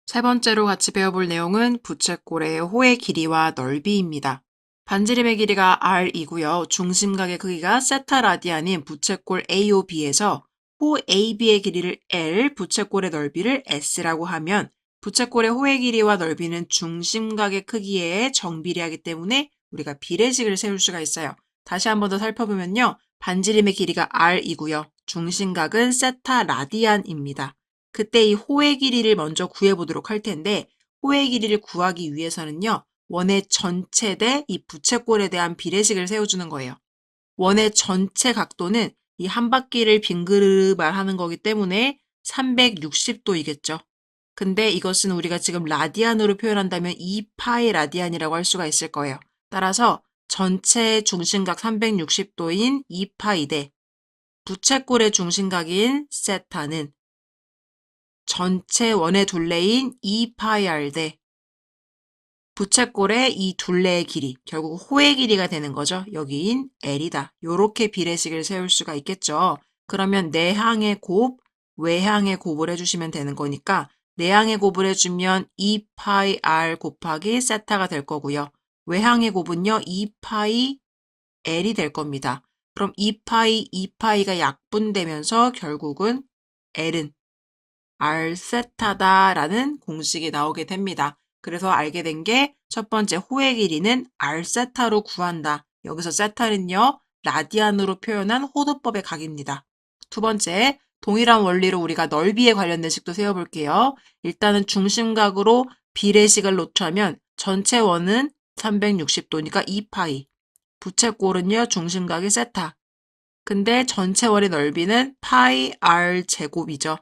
세 번째로 같이 배워볼 내용은 부채꼴의 호의 길이와 넓이입니다. 반지름의 길이가 r이고요. 중심각의 크기가 세타 라디안인 부채꼴 AOB에서 호 AB의 길이를 L, 부채꼴의 넓이를 S라고 하면 부채꼴의 호의 길이와 넓이는 중심각의 크기에 정비례하기 때문에 우리가 비례식을 세울 수가 있어요. 다시 한 번 더 살펴보면요. 반지름의 길이가 r이고요. 중심각은 세타 라디안입니다. 그때 이 호의 길이를 먼저 구해보도록 할 텐데 호의 길이를 구하기 위해서는요. 원의 전체 대 이 부채꼴에 대한 비례식을 세워주는 거예요. 원의 전체 각도는 이 한 바퀴를 빙그르르 말하는 거기 때문에 360도이겠죠. 근데 이것은 우리가 지금 라디안으로 표현한다면 2파이 라디안이라고 할 수가 있을 거예요. 따라서 전체 중심각 360도인 2파이 대 부채꼴의 중심각인 세타는 전체 원의 둘레인 2파이r 대 부채꼴의 이 둘레의 길이, 결국 호의 길이가 되는 거죠. 여기인 L이다. 요렇게 비례식을 세울 수가 있겠죠. 그러면 내항의 곱, 외항의 곱을 해주시면 되는 거니까 내항의 곱을 해주면 2파이r 곱하기 세타가 될 거고요. 외항의 곱은요. 2파이 L이 될 겁니다. 그럼 2파이가 약분되면서 결국은 L은 r세타다라는 공식이 나오게 됩니다. 그래서 알게 된 게 첫 번째 호의 길이는 r세타로 구한다. 여기서 세타는요. 라디안으로 표현한 호도법의 각입니다. 두 번째, 동일한 원리로 우리가 넓이에 관련된 식도 세워볼게요. 일단은 중심각으로 비례식을 놓자면 전체 원은 360도니까 2파이. 부채꼴은요. 중심각이 세타. 근데 전체 원의 넓이는 파이 r 제곱이죠.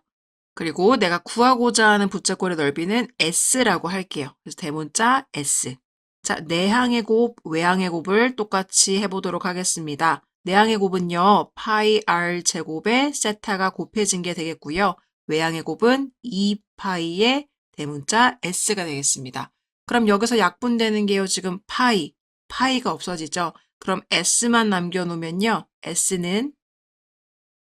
그리고 내가 구하고자 하는 부채꼴의 넓이는 S라고 할게요. 그래서 대문자 S. 자, 내항의 곱, 외항의 곱을 똑같이 해보도록 하겠습니다. 내항의 곱은요, 파이 r 제곱에 세타가 곱해진 게 되겠고요. 외항의 곱은 2파이의 대문자 S가 되겠습니다. 그럼 여기서 약분되는 게요, 지금 파이가 없어지죠. 그럼 S만 남겨놓으면요, S는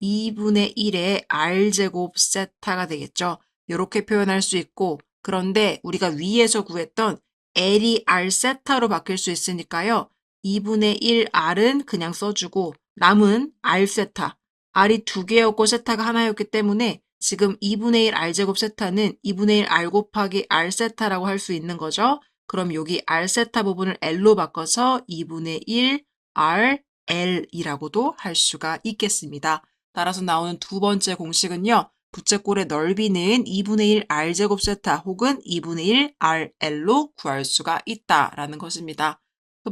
2분의 1의 r제곱 세타가 되겠죠. 이렇게 표현할 수 있고, 그런데 우리가 위에서 구했던 L이 r 세타로 바뀔 수 있으니까요. 2분의 1 r은 그냥 써주고 남은 r 세타, r이 두 개였고 세타가 하나였기 때문에 지금 2분의 1 r제곱 세타는 2분의 1 r 곱하기 r 세타라고 할 수 있는 거죠. 그럼 여기 r 세타 부분을 L로 바꿔서 2분의 1 r L이라고도 할 수가 있겠습니다. 따라서 나오는 두 번째 공식은요. 부채꼴의 넓이는 2분의 1 r제곱 세타 혹은 2분의 1 rl로 구할 수가 있다라는 것입니다.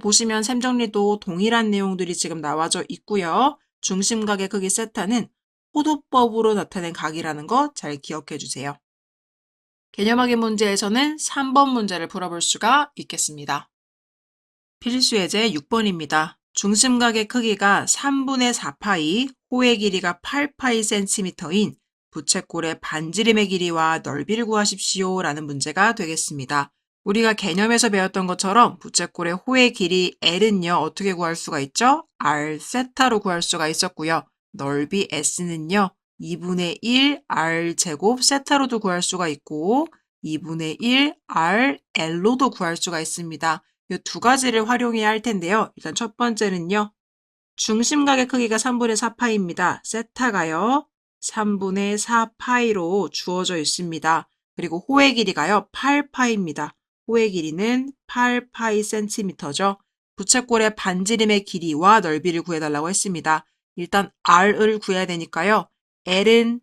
보시면 셈정리도 동일한 내용들이 지금 나와져 있고요. 중심각의 크기 세타는 호도법으로 나타낸 각이라는 거 잘 기억해 주세요. 개념학의 문제에서는 3번 문제를 풀어볼 수가 있겠습니다. 필수 예제 6번입니다. 중심각의 크기가 3분의 4파이, 호의 길이가 8파이 cm인 부채꼴의 반지름의 길이와 넓이를 구하십시오 라는 문제가 되겠습니다. 우리가 개념에서 배웠던 것처럼 부채꼴의 호의 길이 L은요 어떻게 구할 수가 있죠? r 세타로 구할 수가 있었고요. 넓이 S는요 2분의 1 r 제곱 세타로도 구할 수가 있고 2분의 1 r L로도 구할 수가 있습니다. 이 두 가지를 활용해야 할 텐데요. 일단 첫 번째는요. 중심각의 크기가 3분의 4파이입니다. 세타가요. 3분의 4파이로 주어져 있습니다. 그리고 호의 길이가요. 8파이입니다. 호의 길이는 8파이 cm죠. 부채꼴의 반지름의 길이와 넓이를 구해달라고 했습니다. 일단 R을 구해야 되니까요. L은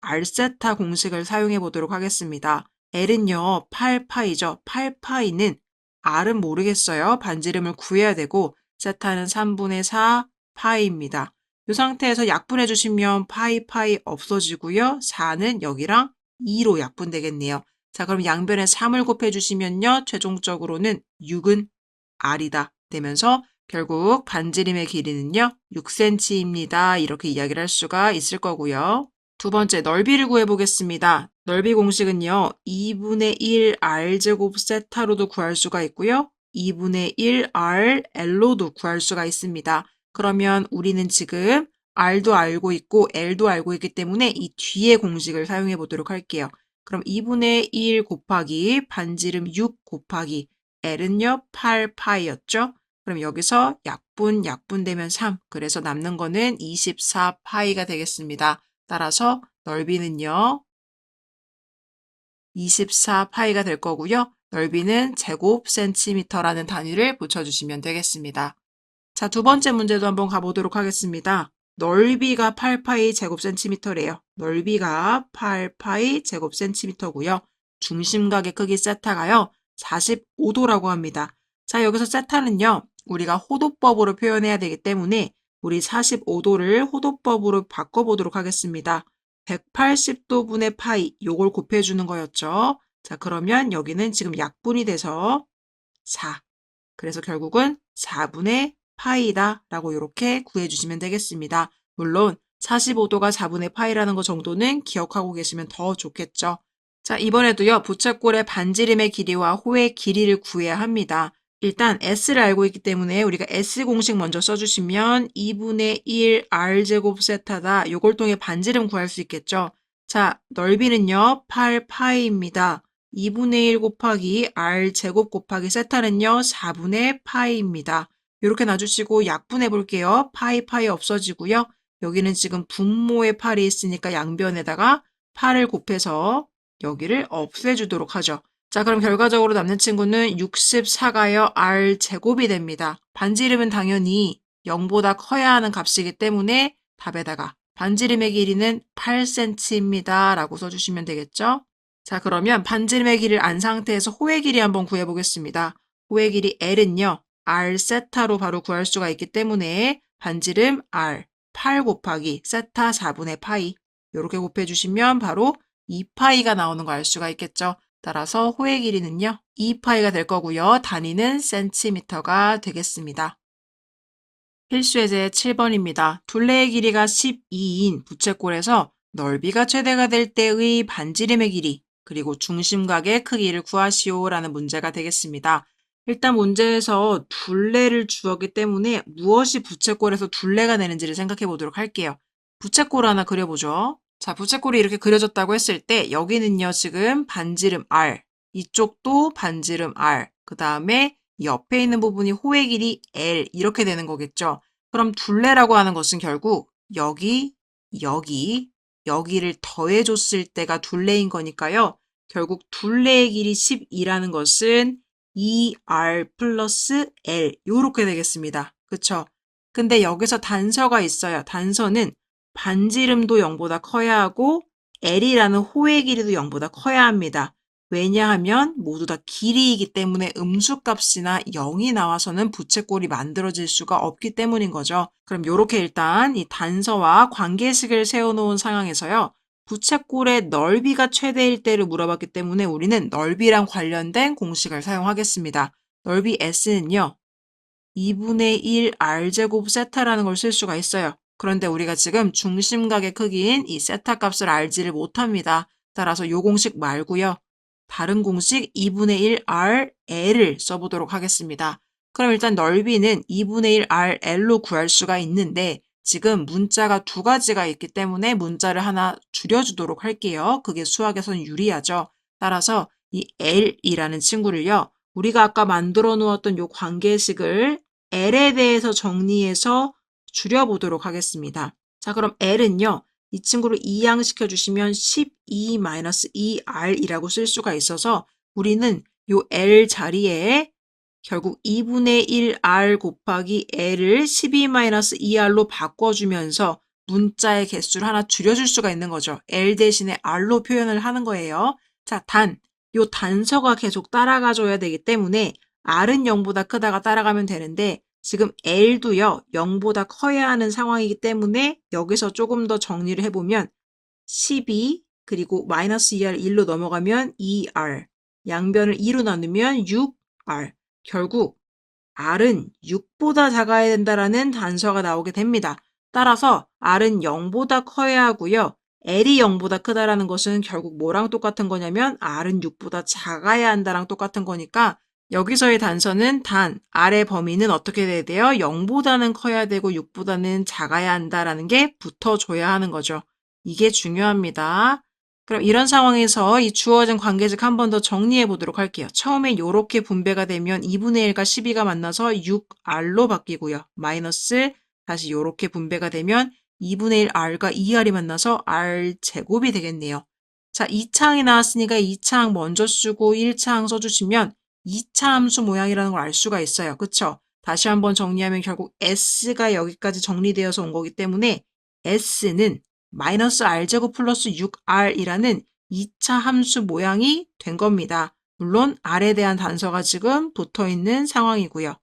R세타 공식을 사용해 보도록 하겠습니다. L은요. 8파이죠. 8파이는 R은 모르겠어요. 반지름을 구해야 되고 세타는 3분의 4 파이입니다. 이 상태에서 약분해 주시면 파이 없어지고요. 4는 여기랑 2로 약분되겠네요. 자, 그럼 양변에 3을 곱해 주시면요. 최종적으로는 6은 R이다 되면서 결국 반지름의 길이는요. 6cm입니다. 이렇게 이야기를 할 수가 있을 거고요. 두 번째, 넓이를 구해보겠습니다. 넓이 공식은요. 2분의 1 r제곱 세타로도 구할 수가 있고요. 2분의 1 r L로도 구할 수가 있습니다. 그러면 우리는 지금 R도 알고 있고 L도 알고 있기 때문에 이 뒤에 공식을 사용해 보도록 할게요. 그럼 2분의 1 곱하기 반지름 6 곱하기 L은요 8파이였죠. 그럼 여기서 약분 되면 3. 그래서 남는 거는 24파이가 되겠습니다. 따라서 넓이는요 24파이가 될 거고요. 넓이는 제곱 센티미터라는 단위를 붙여주시면 되겠습니다. 자, 두 번째 문제도 한번 가보도록 하겠습니다. 넓이가 8파이 제곱센티미터래요. 넓이가 8파이 제곱센티미터고요. 중심각의 크기 세타가요. 45도라고 합니다. 자, 여기서 세타는요. 우리가 호도법으로 표현해야 되기 때문에 우리 45도를 호도법으로 바꿔보도록 하겠습니다. 180도 분의 파이, 요걸 곱해주는 거였죠. 자, 그러면 여기는 지금 약분이 돼서 4. 그래서 결국은 4분의 파이다 라고 이렇게 구해주시면 되겠습니다. 물론 45도가 4분의 파이라는 거 정도는 기억하고 계시면 더 좋겠죠. 자, 이번에도요. 부채꼴의 반지름의 길이와 호의 길이를 구해야 합니다. 일단 S를 알고 있기 때문에 우리가 S 공식 먼저 써주시면 2분의 1 R제곱 세타다. 요걸 통해 반지름 구할 수 있겠죠. 자, 넓이는요. 8파이입니다. 2분의 1 곱하기 R제곱 곱하기 세타는요. 4분의 파이입니다. 이렇게 놔주시고 약분해 볼게요. 파이 없어지고요. 여기는 지금 분모의 8이 있으니까 양변에다가 8을 곱해서 여기를 없애주도록 하죠. 자, 그럼 결과적으로 남는 친구는 64가요 R제곱이 됩니다. 반지름은 당연히 0보다 커야 하는 값이기 때문에 답에다가 반지름의 길이는 8cm입니다. 라고 써주시면 되겠죠? 자, 그러면 반지름의 길이를 안 상태에서 호의 길이 한번 구해보겠습니다. 호의 길이 L은요. R 세타로 바로 구할 수가 있기 때문에 반지름 R 8 곱하기 세타 4분의 파이 이렇게 곱해주시면 바로 2파이가 나오는 거 알 수가 있겠죠. 따라서 호의 길이는요. 2파이가 될 거고요. 단위는 센티미터가 되겠습니다. 필수예제 7번입니다. 둘레의 길이가 12인 부채꼴에서 넓이가 최대가 될 때의 반지름의 길이 그리고 중심각의 크기를 구하시오라는 문제가 되겠습니다. 일단 문제에서 둘레를 주었기 때문에 무엇이 부채꼴에서 둘레가 되는지를 생각해 보도록 할게요. 부채꼴 하나 그려보죠. 자, 부채꼴이 이렇게 그려졌다고 했을 때 여기는요 지금 반지름 R, 이쪽도 반지름 R, 그 다음에 옆에 있는 부분이 호의 길이 L 이렇게 되는 거겠죠. 그럼 둘레라고 하는 것은 결국 여기, 여기를 더해줬을 때가 둘레인 거니까요. 결국 둘레의 길이 12라는 것은 2R 플러스 L 이렇게 되겠습니다. 그쵸? 근데 여기서 단서가 있어요. 단서는 반지름도 0보다 커야 하고 L이라는 호의 길이도 0보다 커야 합니다. 왜냐하면 모두 다 길이이기 때문에 음수값이나 0이 나와서는 부채꼴이 만들어질 수가 없기 때문인 거죠. 그럼 이렇게 일단 이 단서와 관계식을 세워놓은 상황에서요. 부채꼴의 넓이가 최대일 때를 물어봤기 때문에 우리는 넓이랑 관련된 공식을 사용하겠습니다. 넓이 S는요. 2분의 1 R제곱 세타라는 걸 쓸 수가 있어요. 그런데 우리가 지금 중심각의 크기인 이 세타 값을 알지를 못합니다. 따라서 이 공식 말고요. 다른 공식 2분의 1 RL을 써보도록 하겠습니다. 그럼 일단 넓이는 2분의 1 RL로 구할 수가 있는데 지금 문자가 두 가지가 있기 때문에 문자를 하나 줄여주도록 할게요. 그게 수학에선 유리하죠. 따라서 이 L이라는 친구를요. 우리가 아까 만들어 놓았던 이 관계식을 L에 대해서 정리해서 줄여보도록 하겠습니다. 자, 그럼 L은요. 이 친구를 이항시켜 주시면 12-2R이라고 쓸 수가 있어서 우리는 이 L 자리에 결국 2분의 1R 곱하기 L을 12-2R로 바꿔주면서 문자의 개수를 하나 줄여줄 수가 있는 거죠. L 대신에 R로 표현을 하는 거예요. 자, 요 단서가 계속 따라가줘야 되기 때문에 R은 0보다 크다가 따라가면 되는데 지금 L도요. 0보다 커야 하는 상황이기 때문에 여기서 조금 더 정리를 해보면 12 그리고 마이너스 2R 1로 넘어가면 2R 양변을 2로 나누면 6R 결국 R은 6보다 작아야 된다라는 단서가 나오게 됩니다. 따라서 R은 0보다 커야 하고요. L이 0보다 크다라는 것은 결국 뭐랑 똑같은 거냐면 R은 6보다 작아야 한다랑 똑같은 거니까 여기서의 단서는 단, R의 범위는 어떻게 돼야 돼요? 0보다는 커야 되고 6보다는 작아야 한다라는 게 붙어줘야 하는 거죠. 이게 중요합니다. 그럼 이런 상황에서 이 주어진 관계식 한 번 더 정리해 보도록 할게요. 처음에 이렇게 분배가 되면 2분의 1과 12가 만나서 6R로 바뀌고요. 마이너스 다시 이렇게 분배가 되면 2분의 1R과 2R이 만나서 R제곱이 되겠네요. 자, 2차 항이 나왔으니까 2차 항 먼저 쓰고 1차 항 써주시면 2차 함수 모양이라는 걸 알 수가 있어요. 그쵸? 다시 한번 정리하면 결국 S가 여기까지 정리되어서 온 거기 때문에 S는 마이너스 R제곱 플러스 6R이라는 2차 함수 모양이 된 겁니다. 물론 R에 대한 단서가 지금 붙어있는 상황이고요.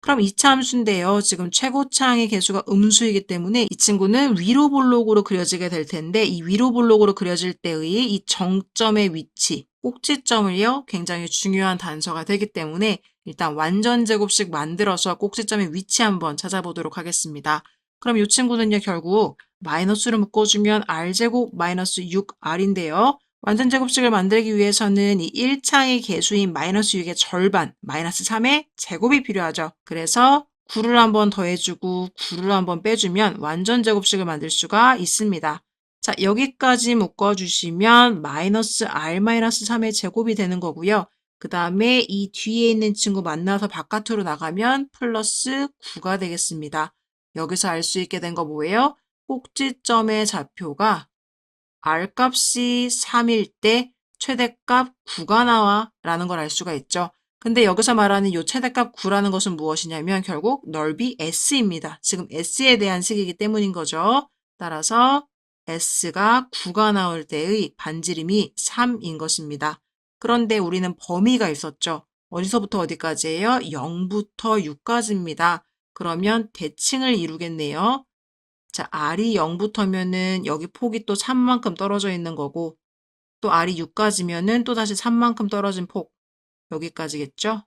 그럼 2차 함수인데요. 지금 최고차 항의 개수가 음수이기 때문에 이 친구는 위로 볼록으로 그려지게 될 텐데 이 위로 볼록으로 그려질 때의 이 정점의 위치, 꼭지점을요. 굉장히 중요한 단서가 되기 때문에 일단 완전 제곱식 만들어서 꼭지점의 위치 한번 찾아보도록 하겠습니다. 그럼 이 친구는요. 결국 마이너스를 묶어주면 R제곱 마이너스 6R인데요. 완전 제곱식을 만들기 위해서는 이 1차의 개수인 마이너스 6의 절반, 마이너스 3의 제곱이 필요하죠. 그래서 9를 한번 더해주고 9를 한번 빼주면 완전 제곱식을 만들 수가 있습니다. 자, 여기까지 묶어주시면 마이너스 R 마이너스 3의 제곱이 되는 거고요. 그 다음에 이 뒤에 있는 친구 만나서 바깥으로 나가면 플러스 9가 되겠습니다. 여기서 알 수 있게 된 거 뭐예요? 꼭지점의 좌표가 R값이 3일 때 최대값 9가 나와 라는 걸 알 수가 있죠. 근데 여기서 말하는 이 최대값 9라는 것은 무엇이냐면 결국 넓이 S입니다. 지금 S에 대한 식이기 때문인 거죠. 따라서 S가 9가 나올 때의 반지름이 3인 것입니다. 그런데 우리는 범위가 있었죠. 어디서부터 어디까지예요? 0부터 6까지입니다. 그러면 대칭을 이루겠네요. 자, R이 0부터면은 여기 폭이 또 3만큼 떨어져 있는 거고, 또 R이 6까지면은 또 다시 3만큼 떨어진 폭, 여기까지겠죠?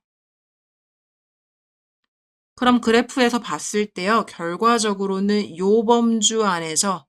그럼 그래프에서 봤을 때요, 결과적으로는 요 범주 안에서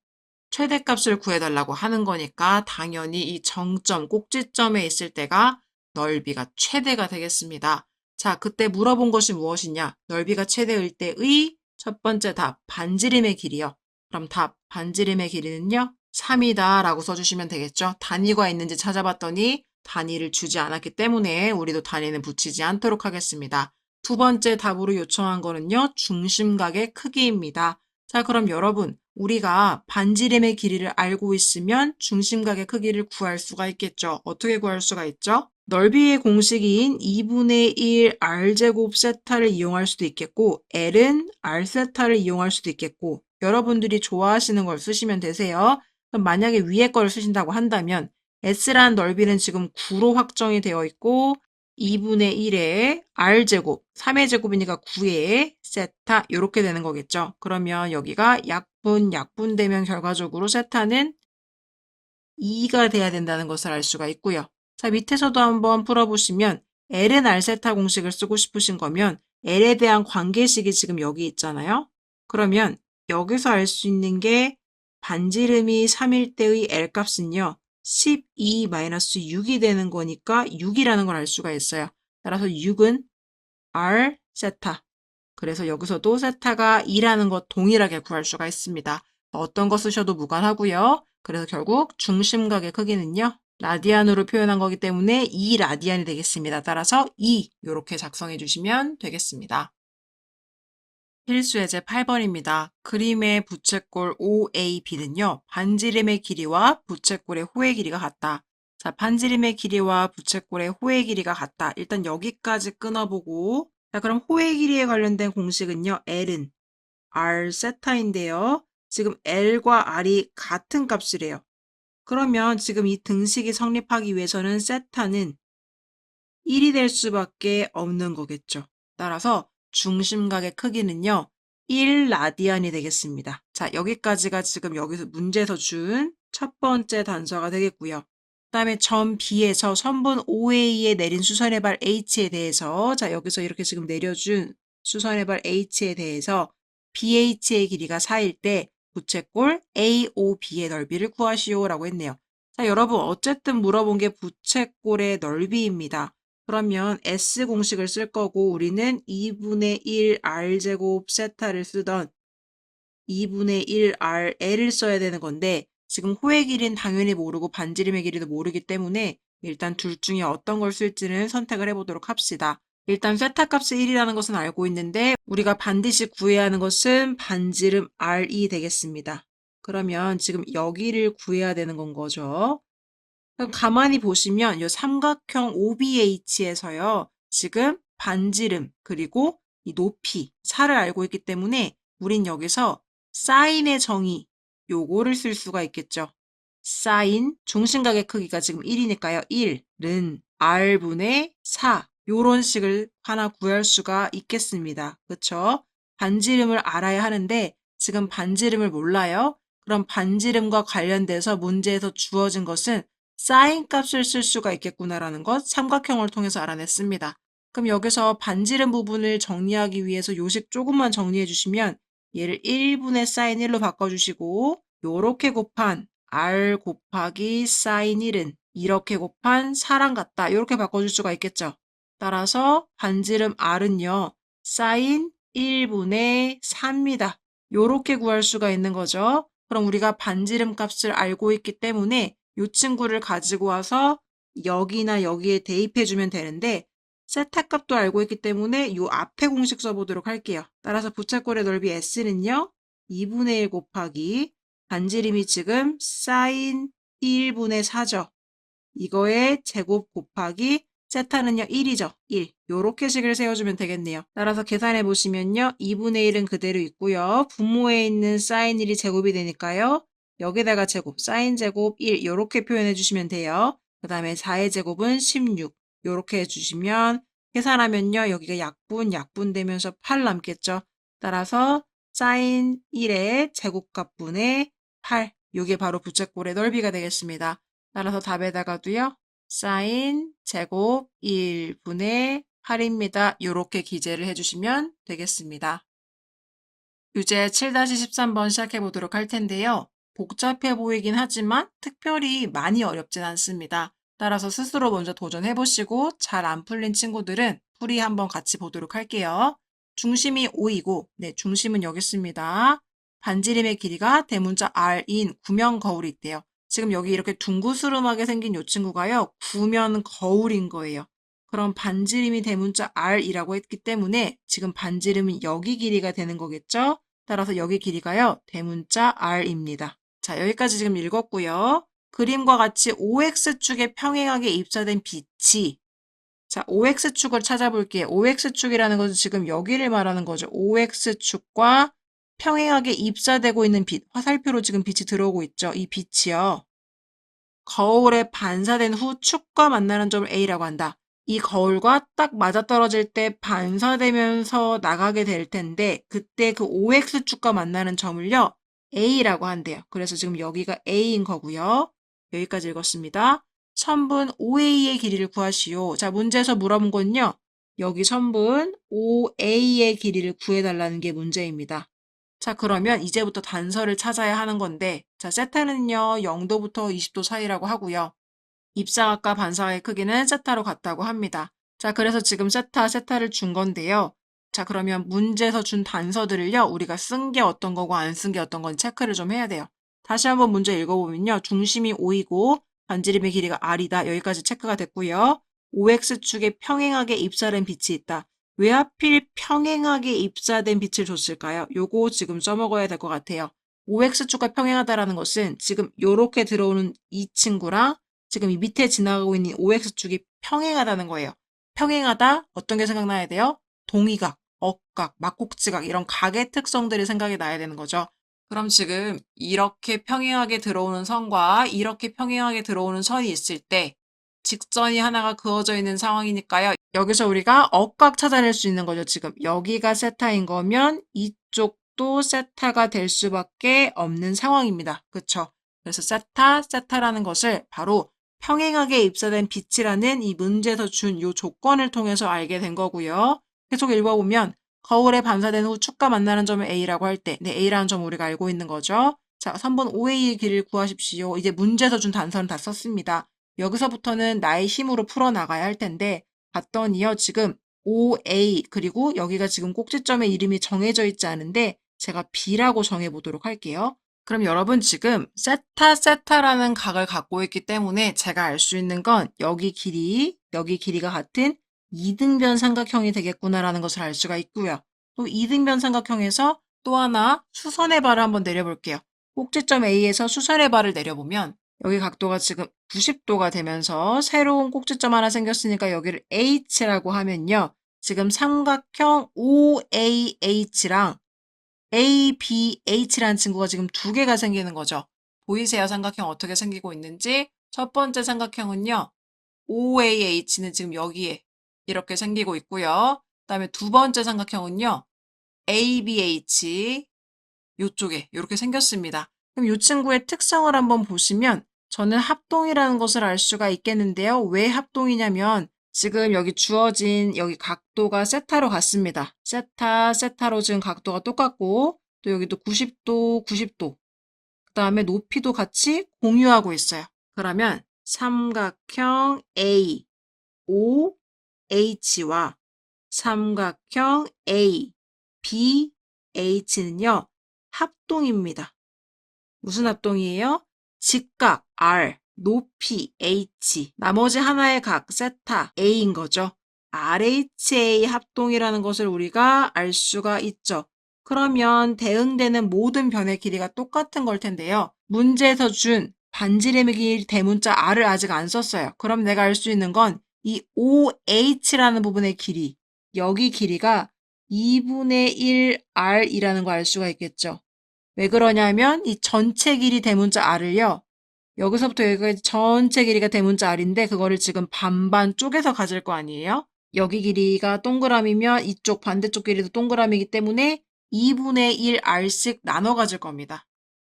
최대값을 구해달라고 하는 거니까 당연히 이 정점, 꼭지점에 있을 때가 넓이가 최대가 되겠습니다. 자, 그때 물어본 것이 무엇이냐? 넓이가 최대일 때의 첫 번째 답, 반지름의 길이요. 그럼 답, 반지름의 길이는요? 3이다 라고 써주시면 되겠죠? 단위가 있는지 찾아봤더니 단위를 주지 않았기 때문에 우리도 단위는 붙이지 않도록 하겠습니다. 두 번째 답으로 요청한 거는요, 중심각의 크기입니다. 자, 그럼 여러분, 우리가 반지름의 길이를 알고 있으면 중심각의 크기를 구할 수가 있겠죠. 어떻게 구할 수가 있죠? 넓이의 공식인 2분의 1 R제곱 세타를 이용할 수도 있겠고, L은 R 세타를 이용할 수도 있겠고, 여러분들이 좋아하시는 걸 쓰시면 되세요. 그럼 만약에 위에 걸 쓰신다고 한다면, S라는 넓이는 지금 9로 확정이 되어 있고, 2분의 1의 R제곱, 3의 제곱이니까 9의 세타, 이렇게 되는 거겠죠. 그러면 여기가 약분되면 결과적으로 세타는 2가 돼야 된다는 것을 알 수가 있고요. 자, 밑에서도 한번 풀어보시면 L은 R세타 공식을 쓰고 싶으신 거면 L에 대한 관계식이 지금 여기 있잖아요. 그러면 여기서 알 수 있는 게 반지름이 3일 때의 L값은요. 12-6이 되는 거니까 6이라는 걸 알 수가 있어요. 따라서 6은 R 세타. 그래서 여기서도 세타가 2라는 것 동일하게 구할 수가 있습니다. 어떤 거 쓰셔도 무관하고요. 그래서 결국 중심각의 크기는요. 라디안으로 표현한 거기 때문에 2라디안이 되겠습니다. 따라서 2 이렇게 작성해 주시면 되겠습니다. 필수예제 8번입니다. 그림의 부채꼴 OAB는요. 반지름의 길이와 부채꼴의 호의 길이가 같다. 자, 반지름의 길이와 부채꼴의 호의 길이가 같다. 일단 여기까지 끊어보고 자, 그럼 호의 길이에 관련된 공식은요. L은 R 세타인데요. 지금 L과 R이 같은 값이래요. 그러면 지금 이 등식이 성립하기 위해서는 세타는 1이 될 수밖에 없는 거겠죠. 따라서 중심각의 크기는요. 1라디안이 되겠습니다. 자, 여기까지가 지금 여기서 문제에서 준 첫 번째 단서가 되겠고요. 그 다음에 점 B에서 선분 OA에 내린 수선의 발 H에 대해서 자, 여기서 이렇게 지금 내려준 수선의 발 H에 대해서 BH의 길이가 4일 때 부채꼴 AOB의 넓이를 구하시오라고 했네요. 자, 여러분 어쨌든 물어본 게 부채꼴의 넓이입니다. 그러면 S 공식을 쓸 거고 우리는 2분의 1 R제곱 세타를 쓰던 2분의 1 R L을 써야 되는 건데 지금 호의 길이는 당연히 모르고 반지름의 길이도 모르기 때문에 일단 둘 중에 어떤 걸 쓸지는 선택을 해보도록 합시다. 일단 세타 값이 1이라는 것은 알고 있는데 우리가 반드시 구해야 하는 것은 반지름 R이 되겠습니다. 그러면 지금 여기를 구해야 되는 건 거죠. 그럼 가만히 보시면 이 삼각형 OBH에서요. 지금 반지름 그리고 이 높이, 차를 알고 있기 때문에 우린 여기서 사인의 정의 요거를 쓸 수가 있겠죠. 사인, 중심각의 크기가 지금 1이니까요. 1은 R분의 4 요런 식을 하나 구할 수가 있겠습니다. 그쵸? 반지름을 알아야 하는데 지금 반지름을 몰라요. 그럼 반지름과 관련돼서 문제에서 주어진 것은 사인 값을 쓸 수가 있겠구나라는 것 삼각형을 통해서 알아냈습니다. 그럼 여기서 반지름 부분을 정리하기 위해서 요식 조금만 정리해 주시면 얘를 1분의 사인 1로 바꿔주시고 요렇게 곱한 R 곱하기 사인 1은 이렇게 곱한 4랑 같다. 이렇게 바꿔줄 수가 있겠죠. 따라서 반지름 R은요. 사인 1분의 4입니다. 요렇게 구할 수가 있는 거죠. 그럼 우리가 반지름 값을 알고 있기 때문에 이 친구를 가지고 와서 여기나 여기에 대입해주면 되는데 세타 값도 알고 있기 때문에 이 앞에 공식 써보도록 할게요. 따라서 부채꼴의 넓이 S는요. 2분의 1 곱하기 반지름이 지금 사인 1분의 4죠. 이거의 제곱 곱하기 세타는요 1이죠. 1. 요렇게 식을 세워주면 되겠네요. 따라서 계산해 보시면요. 2분의 1은 그대로 있고요. 분모에 있는 사인 1이 제곱이 되니까요. 여기다가 제곱, 사인 제곱 1 요렇게 표현해 주시면 돼요. 그 다음에 4의 제곱은 16 요렇게 해주시면 계산하면요. 여기가 약분 되면서 8 남겠죠. 따라서 사인 1의 제곱값분의 8 요게 바로 부채꼴의 넓이가 되겠습니다. 따라서 답에다가도요. 사인 제곱 1분의 8입니다. 이렇게 기재를 해주시면 되겠습니다. 유제 7-13번 시작해 보도록 할 텐데요. 복잡해 보이긴 하지만 특별히 많이 어렵진 않습니다. 따라서 스스로 먼저 도전해 보시고 잘 안 풀린 친구들은 풀이 한번 같이 보도록 할게요. 중심이 5이고 네, 중심은 여기 있습니다. 반지름의 길이가 대문자 R인 구면 거울이 있대요. 지금 여기 이렇게 둥그스름하게 생긴 이 친구가요. 구면 거울인 거예요. 그럼 반지름이 대문자 R이라고 했기 때문에 지금 반지름은 여기 길이가 되는 거겠죠? 따라서 여기 길이가요. 대문자 R입니다. 자, 여기까지 지금 읽었고요. 그림과 같이 OX축에 평행하게 입사된 빛이 자, OX축을 찾아볼게요. OX축이라는 것은 지금 여기를 말하는 거죠. OX축과 평행하게 입사되고 있는 빛, 화살표로 지금 빛이 들어오고 있죠. 이 빛이요. 거울에 반사된 후 축과 만나는 점을 A라고 한다. 이 거울과 딱 맞아떨어질 때 반사되면서 나가게 될 텐데 그때 그 OX축과 만나는 점을요. A라고 한대요. 그래서 지금 여기가 A인 거고요. 여기까지 읽었습니다. 선분 OA의 길이를 구하시오. 자, 문제에서 물어본 건요. 여기 선분 OA의 길이를 구해달라는 게 문제입니다. 자, 그러면 이제부터 단서를 찾아야 하는 건데, 자, 세타는요, 0도부터 20도 사이라고 하고요. 입사각과 반사각의 크기는 세타로 같다고 합니다. 자, 그래서 지금 세타를 준 건데요. 자, 그러면 문제에서 준 단서들을요, 우리가 쓴 게 어떤 거고 안 쓴 게 어떤 건 체크를 좀 해야 돼요. 다시 한번 문제 읽어보면요. 중심이 5이고, 반지름의 길이가 R이다. 여기까지 체크가 됐고요. OX축에 평행하게 입사된 빛이 있다. 왜 하필 평행하게 입사된 빛을 줬을까요? 요거 지금 써먹어야 될 것 같아요. OX축과 평행하다라는 것은 지금 요렇게 들어오는 이 친구랑 지금 이 밑에 지나가고 있는 OX축이 평행하다는 거예요. 평행하다? 어떤 게 생각나야 돼요? 동의각, 억각, 막곡지각 이런 각의 특성들이 생각이 나야 되는 거죠. 그럼 지금 이렇게 평행하게 들어오는 선과 이렇게 평행하게 들어오는 선이 있을 때 직선이 하나가 그어져 있는 상황이니까요. 여기서 우리가 억각 찾아낼 수 있는 거죠. 지금 여기가 세타인 거면 이쪽도 세타가 될 수밖에 없는 상황입니다. 그렇죠? 그래서 세타라는 것을 바로 평행하게 입사된 빛이라는 이 문제에서 준 이 조건을 통해서 알게 된 거고요. 계속 읽어보면 거울에 반사된 후 축과 만나는 점을 A라고 할 때, 네, A라는 점을 우리가 알고 있는 거죠. 자, 3번 OA의 길이를 구하십시오. 이제 문제에서 준 단서는 다 썼습니다. 여기서부터는 나의 힘으로 풀어나가야 할 텐데 봤더니요. 지금 OA 그리고 여기가 지금 꼭지점의 이름이 정해져 있지 않은데 제가 B라고 정해보도록 할게요. 그럼 여러분 지금 세타라는 각을 갖고 있기 때문에 제가 알 수 있는 건 여기 길이가 같은 이등변 삼각형이 되겠구나라는 것을 알 수가 있고요. 또 이등변 삼각형에서 또 하나 수선의 발을 한번 내려볼게요. 꼭지점 A에서 수선의 발을 내려보면 여기 각도가 지금 90도가 되면서 새로운 꼭지점 하나 생겼으니까 여기를 H라고 하면요. 지금 삼각형 OAH랑 ABH라는 친구가 지금 두 개가 생기는 거죠. 보이세요? 삼각형 어떻게 생기고 있는지. 첫 번째 삼각형은요. OAH는 지금 여기에 이렇게 생기고 있고요. 그다음에 두 번째 삼각형은요. ABH 요쪽에 이렇게 생겼습니다. 그럼 이 친구의 특성을 한번 보시면 저는 합동이라는 것을 알 수가 있겠는데요. 왜 합동이냐면 지금 여기 주어진 여기 각도가 세타로 같습니다. 세타로 지금 각도가 똑같고 또 여기도 90도, 90도. 그 다음에 높이도 같이 공유하고 있어요. 그러면 삼각형 A, O, H와 삼각형 A, B, H는요. 합동입니다. 무슨 합동이에요? 직각 R, 높이 H, 나머지 하나의 각 세타 A인 거죠. RHA 합동이라는 것을 우리가 알 수가 있죠. 그러면 대응되는 모든 변의 길이가 똑같은 걸 텐데요. 문제에서 준 반지름의 길이 대문자 R을 아직 안 썼어요. 그럼 내가 알 수 있는 건 이 OH라는 부분의 길이, 여기 길이가 2분의 1 R이라는 거 알 수가 있겠죠. 왜 그러냐면 이 전체 길이 대문자 R을요. 여기서부터 여기까지 전체 길이가 대문자 R인데 그거를 지금 반반 쪼개서 가질 거 아니에요? 여기 길이가 동그라미면 이쪽 반대쪽 길이도 동그라미이기 때문에 2분의 1 R씩 나눠 가질 겁니다.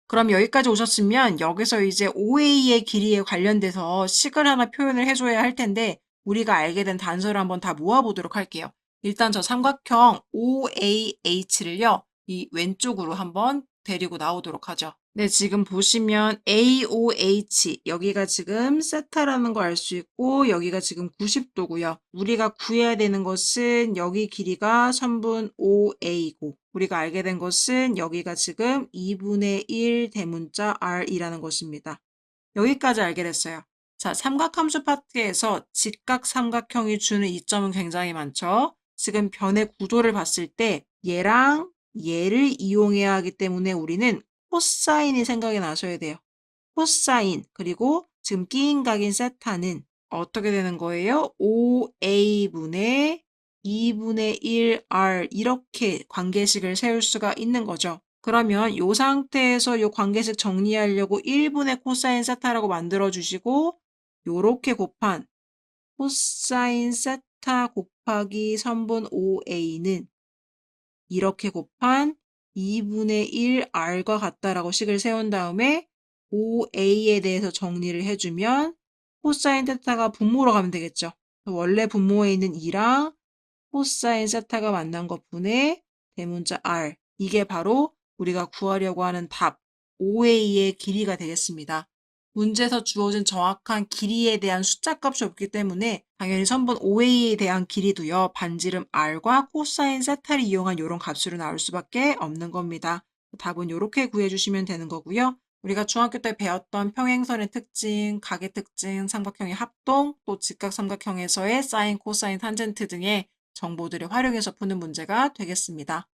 그럼 여기까지 오셨으면 여기서 이제 OA의 길이에 관련돼서 식을 하나 표현을 해줘야 할 텐데 우리가 알게 된 단서를 한번 다 모아보도록 할게요. 일단 저 삼각형 OAH를요. 이 왼쪽으로 한번 데리고 나오도록 하죠. 네, 지금 보시면 AOH 여기가 지금 세타라는 거 알 수 있고 여기가 지금 90도고요. 우리가 구해야 되는 것은 여기 길이가 선분 OA고 우리가 알게 된 것은 여기가 지금 2분의 1 대문자 R이라는 것입니다. 여기까지 알게 됐어요. 자, 삼각함수 파트에서 직각삼각형이 주는 이점은 굉장히 많죠. 지금 변의 구도를 봤을 때 얘랑 얘를 이용해야 하기 때문에 우리는 코사인이 생각이 나셔야 돼요. 코사인 그리고 지금 끼인 각인 세타는 어떻게 되는 거예요? 5a분의 2분의 1r 이렇게 관계식을 세울 수가 있는 거죠. 그러면 이 상태에서 이 관계식 정리하려고 1분의 코사인 세타라고 만들어 주시고 요렇게 곱한 코사인 세타 곱하기 선분 5a는 이렇게 곱한 2분의 1r과 같다라고 식을 세운 다음에 5a에 대해서 정리를 해주면 코사인 세타가 분모로 가면 되겠죠. 원래 분모에 있는 2랑 코사인 세타가 만난 것분의 대문자 r. 이게 바로 우리가 구하려고 하는 답 5a의 길이가 되겠습니다. 문제에서 주어진 정확한 길이에 대한 숫자 값이 없기 때문에 당연히 선분 OA에 대한 길이도요. 반지름 R과 코사인 세타를 이용한 이런 값으로 나올 수밖에 없는 겁니다. 답은 이렇게 구해주시면 되는 거고요. 우리가 중학교 때 배웠던 평행선의 특징, 각의 특징, 삼각형의 합동, 또 직각삼각형에서의 사인, 코사인, 탄젠트 등의 정보들을 활용해서 푸는 문제가 되겠습니다.